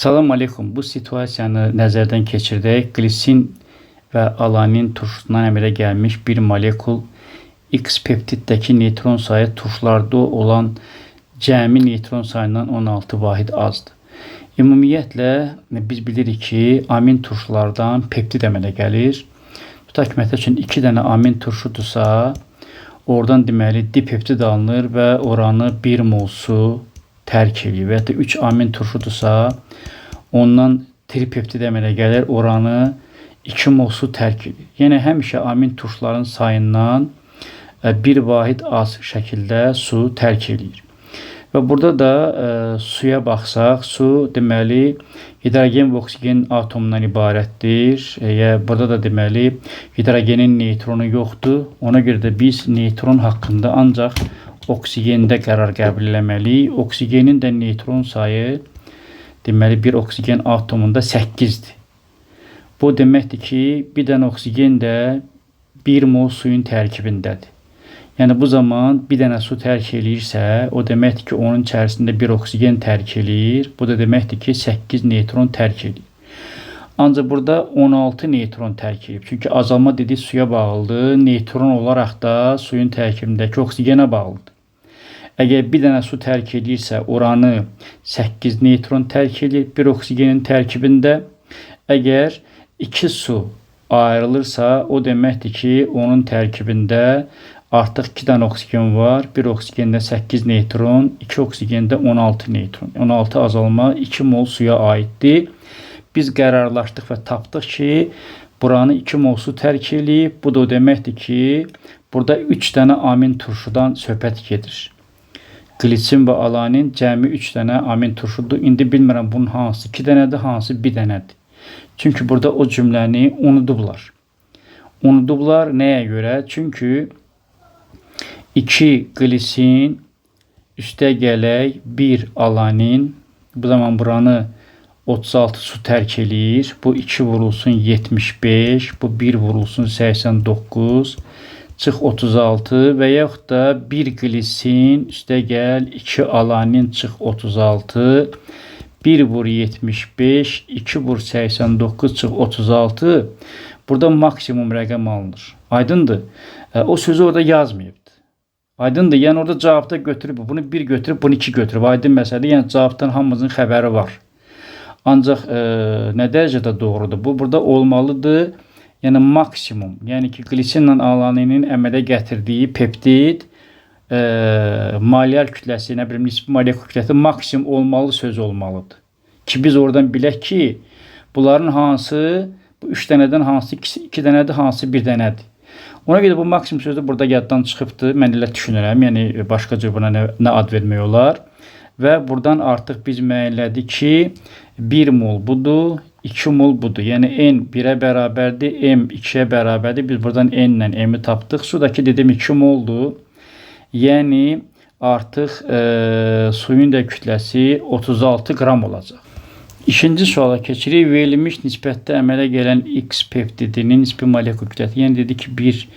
Salam aleykum. Bu situasiyanı nəzərdən keçirdək. Glisin və alanin turşusundan əmələ gəlmiş bir molekul X peptiddəki neytron sayı turşularda olan cəmi neytron sayından 16 vahid azdır. Ümumiyyətlə biz bilirik ki, amin turşulardan peptid əmələ gəlir. Tutaq ki, məsəl üçün 2 dənə amin turşudursa, oradan deməli dipeptid alınır və oranı 1 mol su tərk edir. Və ya da 3 amin turşudursa, ondan tripeptid əmələ gəlir, oranı 2 mol su tərk edir. Yəni həmişə amin turşuların sayından bir vahid az şəkildə su tərk edir. Və burada da suya baxsaq, su deməli hidrogen və oksigen atomundan ibarətdir. Burada da deməli hidrogenin neytronu yoxdur. Ona görə də biz neytron haqqında ancaq oksigende qərar qəbul etməliyik. Oksigenin də neytron sayı deməli bir oksigen atomunda 8-dir. Bu deməkdir ki, bir dənə oksigen də 1 mol suyun tərkibindədir. Yəni bu zaman bir dənə su tərk eləyirsə, o deməkdir ki, onun içərisində bir oksigen tərk eləyir. Bu da deməkdir ki, 8 neytron tərk eləyir. Ancaq burada 16 neytron tərk edib. Çünki azalma dediyi suya bağlıdır. Neytron olaraq da suyun tərkibindəki oksigenə bağlıdır. Əgər bir dənə su tərk edirsə, oranı 8 neytron tərk edir bir oksigenin tərkibində. Əgər 2 su ayrılırsa, o deməkdir ki, onun tərkibində artıq 2 dənə oksigen var. Bir oksigende 8 neytron, 2 oksigende 16 neytron. 16 azalma 2 mol suya aiddir. Biz qərarlaşdıq və tapdıq ki, buranı 2 mol su tərk eləyib. Bu da o deməkdir ki, burada 3 dənə amin turşudan söhbət gedir. Glisin və alanin cəmi 3 dənə amin turşudur. İndi bilmirəm bunun hansı 2 dənədir, hansı 1 dənədir. Çünki burada o cümləni unudublar. Unudublar nəyə görə? Çünki 2 glisin üstə gələk 1 alanin. Bu zaman buranı 36 su tərk eləyir. Bu 2 vurulsun 75. Bu 1 vurulsun 89. Çıx 36 və yaxud da 1 glisin üstə gəl 2 alanin çıx 36. 1 vur 75. 2 vur 89 çıx 36. Burada maksimum rəqəm alınır. Aydındır. O sözü orada yazmayıbdır. Aydındır. Yəni orada cavabda götürüb. Bunu 1 götürüb, bunu 2 götürüb. Aydın məsələdir. Yəni cavabdan hamımızın xəbəri var. Ancaq nə dərəcədə doğrudur? Bu burada olmalıdır. Yəni maksimum. Yəni ki, glisinlə alaninin əmələ gətirdiyi peptid molyar kütləsi, nə bilim, nisbi molekul kütləsi maksimum olmalı söz olmalıdır. Ki biz oradan bilək ki, bunların hansı, bu 3 dənədən hansı 2 dənədir, hansı 1 dənədir. Ona görə bu maksimum sözü burada yaddan çıxıbdır. Mən elə düşünürəm. Yəni başqa cür buna nə ad vermək olar. Və buradan artıq biz müəyyənlədik ki, 1 mol budur, 2 mol budur. Yəni n 1-ə bərabərdir, m 2-yə bərabərdir. Biz buradan n ilə m-i tapdıq. Sudakı dedim 2 moldur. Yəni artıq suyun da kütləsi 36 qram olacaq. İkinci suala keçirik. Verilmiş nisbətdə əmələ gələn X peptidinin nisbi molekul kütləsi. Yəni dedi ki, 1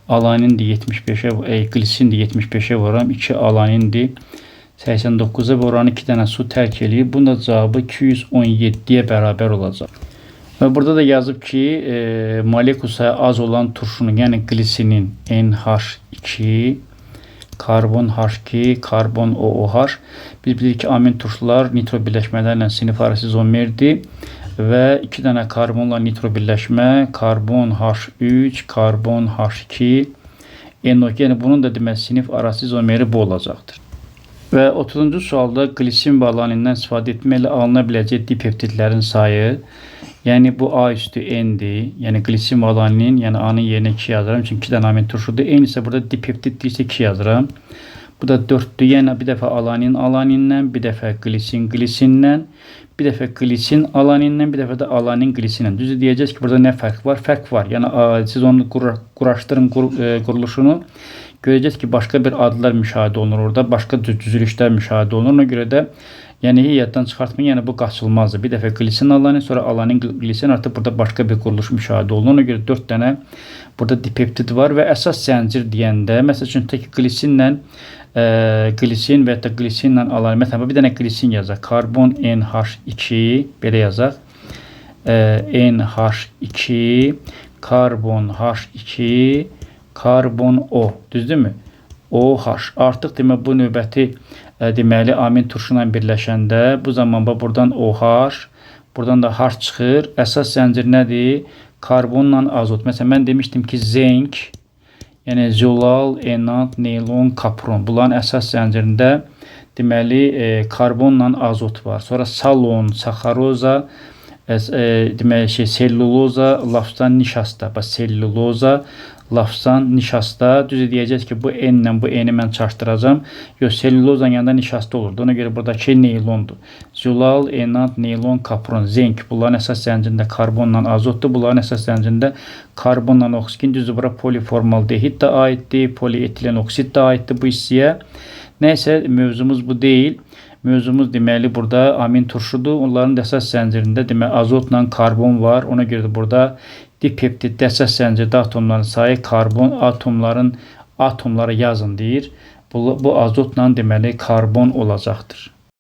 alanindir 75-ə, glisindir 75-ə vuram, 2 alanindir 89-a və oranı 2 dənə su tərk eləyir. Bunun da cavabı 217-yə bərabər olacaq. Və burada da yazıb ki, molekul sayı az olan turşunun, yəni glisinin NH2, karbon H2, karbon OOH. Biz bilirik ki, amin turşular nitro birləşmələrlə sinif arası izomerdir və 2 dənə karbonla nitro birləşmə, karbon H3, karbon H2, NO2. Yəni bunun da demək sinif arası izomeri bu olacaqdır. Və 30-cu sualda glisin və alanindən istifadə etməklə alına biləcək dipeptidlərin sayı. Yəni bu A üstü N'dir. Yəni glisin və alanin, yəni A-nın yerinə 2 yazıram. Çünki 2 dənə amin turşudur. N isə burada dipeptid deyirsə 2 yazıram. Bu da 4'dür. Yəni bir dəfə alanin alanindən, bir dəfə glisin glisindən, bir dəfə glisin alanindən, bir dəfə də alanin glisindən. Düzdür, deyəcəyiz ki, burada nə fərq var? Fərq var. Yəni siz onu quraşdırın quruluşunu. Görəcəyiz ki, başqa bir adlar müşahidə olunur orada, başqa düzülüşlər müşahidə olunur. Ona görə də yəni yaddan çıxartmayın, yəni bu qaçılmazdır. Bir dəfə glisin alanin, sonra alanin glisin, artıq burada başqa bir quruluş müşahidə olunur. Ona görə 4 dənə burada dipeptid var və əsas zəncir deyəndə, məsəl üçün tək glisinlə glisin və ya da glisinlə alamin. Məsələn, bir dənə glisin yazaq. Karbon NH2 belə yazaq. NH2 karbon H2 karbon O. Düzdürmü? OH. Artıq demək bu növbəti deməli amin turşu ilə birləşəndə bu zaman buradan OH, buradan da H çıxır. Əsas zəncir nədir? Karbonla azot. Məsələn, mən demişdim ki, zenk, yəni zolal, enant, neylon, kapron. Bunların əsas zəncirində deməli karbonla azot var. Sonra salon, saxaroza, deməli selluloza, lafsan nişasta. Bax, selluloza, lafsan nişasta. Düz deyəcəyiz ki, bu N ilə bu N-i mən çaşdıracağım. Yox, sellulozanın yanında nişasta olurdu. Ona görə buradakı neylondur. Zolal, enant, neylon, kapron, zenk. Bunların əsas zəncirində karbonla azotdur. Bunların əsas zəncirində karbonla oksigen. Düzdür, bura poliformaldehid də aiddir. Polietilen oksid də aiddir bu hissəyə. Nəysə, mövzumuz bu deyil. Mövzumuz deməli burada amin turşudur. Onların da əsas zəncirində deməli azotla karbon var. Ona görə də burada dipeptiddə əsas zəncirdə atomların sayı karbon atomları yazın deyir. Bu azotla deməli karbon olacaqdır.